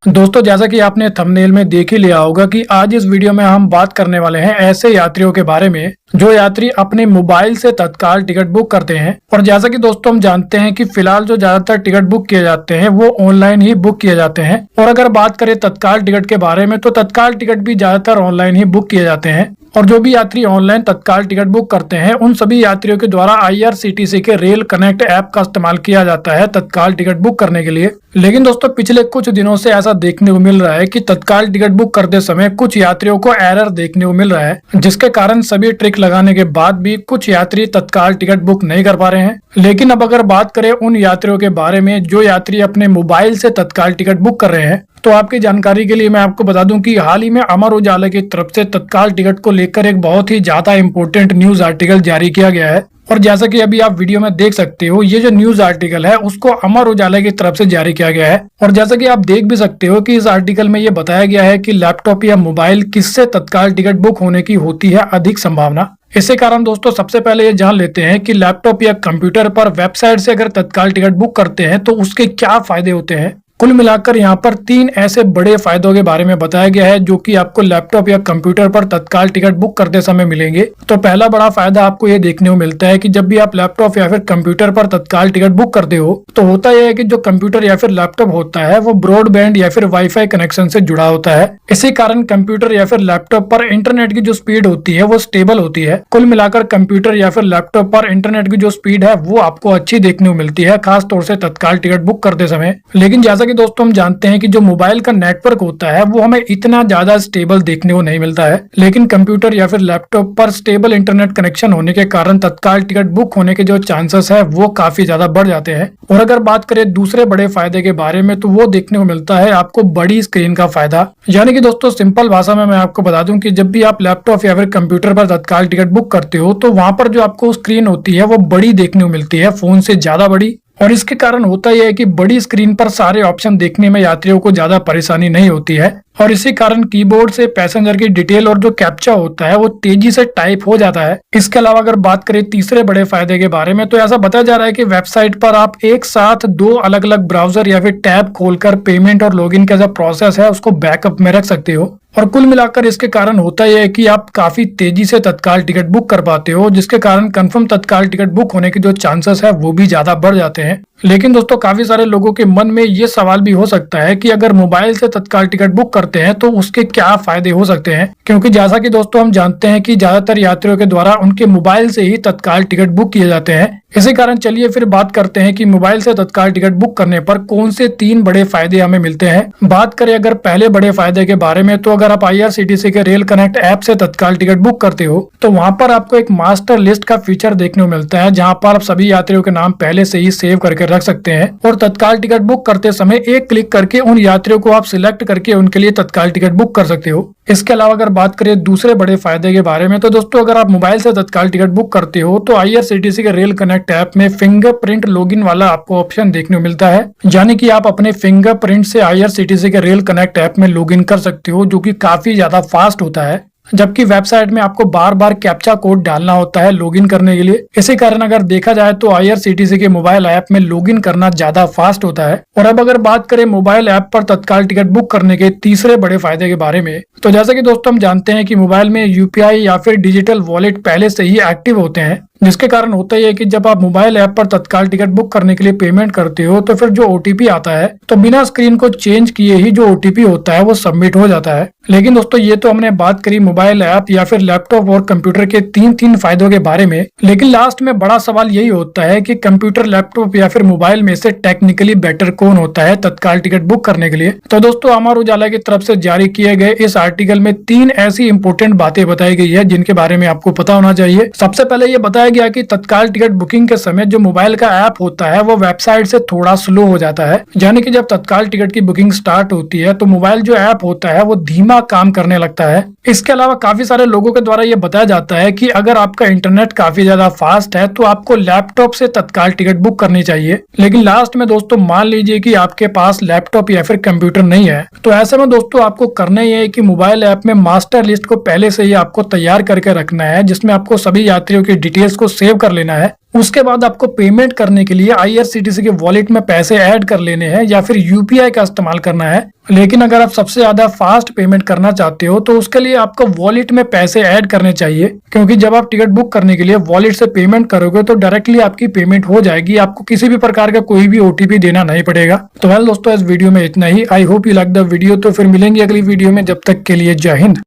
दोस्तों, जैसा कि आपने थंबनेल में देख ही लिया होगा कि आज इस वीडियो में हम बात करने वाले हैं ऐसे यात्रियों के बारे में जो यात्री अपने मोबाइल से तत्काल टिकट बुक करते हैं। और जैसा कि दोस्तों हम जानते हैं कि फिलहाल जो ज्यादातर टिकट बुक किए जाते हैं वो ऑनलाइन ही बुक किए जाते हैं। और अगर बात करें तत्काल टिकट के बारे में तो तत्काल टिकट भी ज्यादातर ऑनलाइन ही बुक किए जाते हैं। और जो भी यात्री ऑनलाइन तत्काल टिकट बुक करते हैं उन सभी यात्रियों के द्वारा IRCTC के रेल कनेक्ट ऐप का इस्तेमाल किया जाता है तत्काल टिकट बुक करने के लिए। लेकिन दोस्तों पिछले कुछ दिनों से ऐसा देखने को मिल रहा है कि तत्काल टिकट बुक करते समय कुछ यात्रियों को एरर देखने को मिल रहा है, जिसके कारण सभी ट्रिक लगाने के बाद भी कुछ यात्री तत्काल टिकट बुक नहीं कर पा रहे हैं। लेकिन अब अगर बात करें उन यात्रियों के बारे में जो यात्री अपने मोबाइल से तत्काल टिकट बुक कर रहे हैं, तो आपकी जानकारी के लिए मैं आपको बता दूं कि हाल ही में अमर उजाला की तरफ से तत्काल टिकट को लेकर एक बहुत ही ज्यादा इंपॉर्टेंट न्यूज आर्टिकल जारी किया गया है। और जैसा कि अभी आप वीडियो में देख सकते हो, ये जो न्यूज आर्टिकल है उसको अमर उजाला की तरफ से जारी किया गया है। और जैसा कि आप देख भी सकते हो कि इस आर्टिकल में ये बताया गया है कि लैपटॉप या मोबाइल किससे तत्काल टिकट बुक होने की होती है अधिक संभावना। इसी कारण दोस्तों सबसे पहले ये जान लेते हैं कि लैपटॉप या कंप्यूटर पर वेबसाइट से अगर तत्काल टिकट बुक करते हैं तो उसके क्या फायदे होते हैं। कुल मिलाकर यहाँ पर 3 ऐसे बड़े फायदों के बारे में बताया गया है जो कि आपको लैपटॉप या कंप्यूटर पर तत्काल टिकट बुक करते समय मिलेंगे। तो पहला बड़ा फायदा आपको ये देखने को मिलता है कि जब भी आप लैपटॉप या फिर कंप्यूटर पर तत्काल टिकट बुक करते हो तो होता यह है कि जो कंप्यूटर या फिर लैपटॉप होता है वो ब्रॉडबैंड या फिर वाईफाई कनेक्शन से जुड़ा होता है। इसी कारण कंप्यूटर या फिर लैपटॉप पर इंटरनेट की जो स्पीड होती है वो स्टेबल होती है। कुल मिलाकर कंप्यूटर या फिर लैपटॉप पर इंटरनेट की जो स्पीड है वो आपको अच्छी देखने को मिलती है, खास तौर से तत्काल टिकट बुक करते समय। लेकिन जैसा कि दोस्तों हम जानते हैं कि जो मोबाइल का नेटवर्क होता है वो हमें इतना ज्यादा स्टेबल देखने को नहीं मिलता है। लेकिन कंप्यूटर या फिर लैपटॉप पर स्टेबल इंटरनेट कनेक्शन होने के कारण तत्काल टिकट बुक होने के जो चांसेस है वो काफी ज्यादा बढ़ जाते हैं। और अगर बात करें दूसरे बड़े फायदे के बारे में तो वो देखने को मिलता है आपको बड़ी स्क्रीन का फायदा। यानी कि दोस्तों सिंपल भाषा में मैं आपको बता दूं कि जब भी आप लैपटॉप या फिर कंप्यूटर पर तत्काल टिकट बुक करते हो तो वहां पर जो आपको स्क्रीन होती है वो बड़ी देखने को मिलती है, फोन से ज्यादा बड़ी। और इसके कारण होता यह है कि बड़ी स्क्रीन पर सारे ऑप्शन देखने में यात्रियों को ज्यादा परेशानी नहीं होती है। और इसी कारण कीबोर्ड से पैसेंजर की डिटेल और जो कैप्चा होता है वो तेजी से टाइप हो जाता है। इसके अलावा अगर बात करें तीसरे बड़े फायदे के बारे में तो ऐसा बताया जा रहा है कि वेबसाइट पर आप एक साथ 2 अलग अलग ब्राउजर या फिर टैब खोलकर पेमेंट और लॉगिन का जो प्रोसेस है उसको बैकअप में रख सकते हो। और कुल मिलाकर इसके कारण होता यह है कि आप काफी तेजी से तत्काल टिकट बुक कर पाते हो, जिसके कारण कंफर्म तत्काल टिकट बुक होने के जो चांसेस है वो भी ज्यादा बढ़ जाते हैं। लेकिन दोस्तों काफी सारे लोगों के मन में ये सवाल भी हो सकता है कि अगर मोबाइल से तत्काल टिकट बुक करते हैं तो उसके क्या फायदे हो सकते हैं, क्योंकि जैसा कि दोस्तों हम जानते हैं कि ज्यादातर यात्रियों के द्वारा उनके मोबाइल से ही तत्काल टिकट बुक किए जाते हैं। इसी कारण चलिए फिर बात करते हैं कि मोबाइल से तत्काल टिकट बुक करने पर कौन से 3 बड़े फायदे हमें मिलते हैं। बात करें अगर पहले बड़े फायदे के बारे में तो अगर आप IRCTC के रेल कनेक्ट ऐप से तत्काल टिकट बुक करते हो तो वहां पर आपको एक मास्टर लिस्ट का फीचर देखने को मिलता है, जहां पर आप सभी यात्रियों के नाम पहले से ही सेव करके रख सकते हैं। और तत्काल टिकट बुक करते समय एक क्लिक करके उन यात्रियों को आप सिलेक्ट करके उनके लिए तत्काल टिकट बुक कर सकते हो। इसके अलावा अगर बात करें दूसरे बड़े फायदे के बारे में तो दोस्तों अगर आप मोबाइल से तत्काल टिकट बुक करते हो तो IRCTC के रेल कनेक्ट ऐप में फिंगरप्रिंट लॉगिन वाला आपको ऑप्शन देखने को मिलता है, यानी कि आप अपने फिंगरप्रिंट से IRCTC के रेल कनेक्ट ऐप में लॉगिन कर सकते हो, जो कि काफी ज्यादा फास्ट होता है। जबकि वेबसाइट में आपको बार बार कैप्चा कोड डालना होता है लॉगिन करने के लिए। इसी कारण अगर देखा जाए तो IRCTC के मोबाइल ऐप में लॉगिन करना ज्यादा फास्ट होता है। और अब अगर बात करें मोबाइल ऐप पर तत्काल टिकट बुक करने के तीसरे बड़े फायदे के बारे में तो जैसा कि दोस्तों हम जानते हैं कि मोबाइल में UPI या फिर डिजिटल वॉलेट पहले से ही एक्टिव होते हैं, जिसके कारण होता ही है कि जब आप मोबाइल ऐप पर तत्काल टिकट बुक करने के लिए पेमेंट करते हो तो फिर जो OTP आता है तो बिना स्क्रीन को चेंज किए ही जो OTP होता है वो सबमिट हो जाता है। लेकिन दोस्तों ये तो हमने बात करी मोबाइल ऐप या फिर लैपटॉप और कंप्यूटर के 3 फायदों के बारे में। लेकिन लास्ट में बड़ा सवाल यही होता है कि कंप्यूटर, लैपटॉप या फिर मोबाइल में से टेक्निकली बेटर कौन होता है तत्काल टिकट बुक करने के लिए। तो दोस्तों अमर उजाला की तरफ से जारी किए गए इस आर्टिकल में 3 ऐसी इंपॉर्टेंट बातें बताई गई है जिनके बारे में आपको पता होना चाहिए। सबसे पहले ये बताया गया कि तत्काल टिकट बुकिंग के समय जो मोबाइल का ऐप होता है वो वेबसाइट से थोड़ा स्लो हो जाता है, यानी कि जब तत्काल टिकट की बुकिंग स्टार्ट होती है तो मोबाइल जो ऐप होता है वो धीमा काम करने लगता है। इसके अलावा काफी सारे लोगों के द्वारा ये बताया जाता है कि अगर आपका इंटरनेट काफी ज्यादा फास्ट है तो आपको लैपटॉप से तत्काल टिकट बुक करनी चाहिए। लेकिन लास्ट में दोस्तों मान लीजिए कि आपके पास लैपटॉप या फिर कंप्यूटर नहीं है, तो ऐसे में दोस्तों आपको करना ये है कि मोबाइल ऐप में मास्टर लिस्ट को पहले से ही आपको तैयार करके रखना है, जिसमें आपको सभी यात्रियों की डिटेल्स को सेव कर लेना है। उसके बाद आपको पेमेंट करने के लिए IRCTC के वॉलेट में पैसे ऐड कर लेने हैं या फिर UPI का इस्तेमाल करना है। लेकिन अगर आप सबसे ज्यादा फास्ट पेमेंट करना चाहते हो तो उसके लिए आपको वॉलेट में पैसे ऐड करने चाहिए, क्योंकि जब आप टिकट बुक करने के लिए वॉलेट से पेमेंट करोगे तो डायरेक्टली आपकी पेमेंट हो जाएगी, आपको किसी भी प्रकार का कोई भी OTP देना नहीं पड़ेगा। तो वेल दोस्तों, इस वीडियो में इतना ही। I hope you like the video. तो फिर मिलेंगे अगली वीडियो में, जब तक के लिए जय हिंद।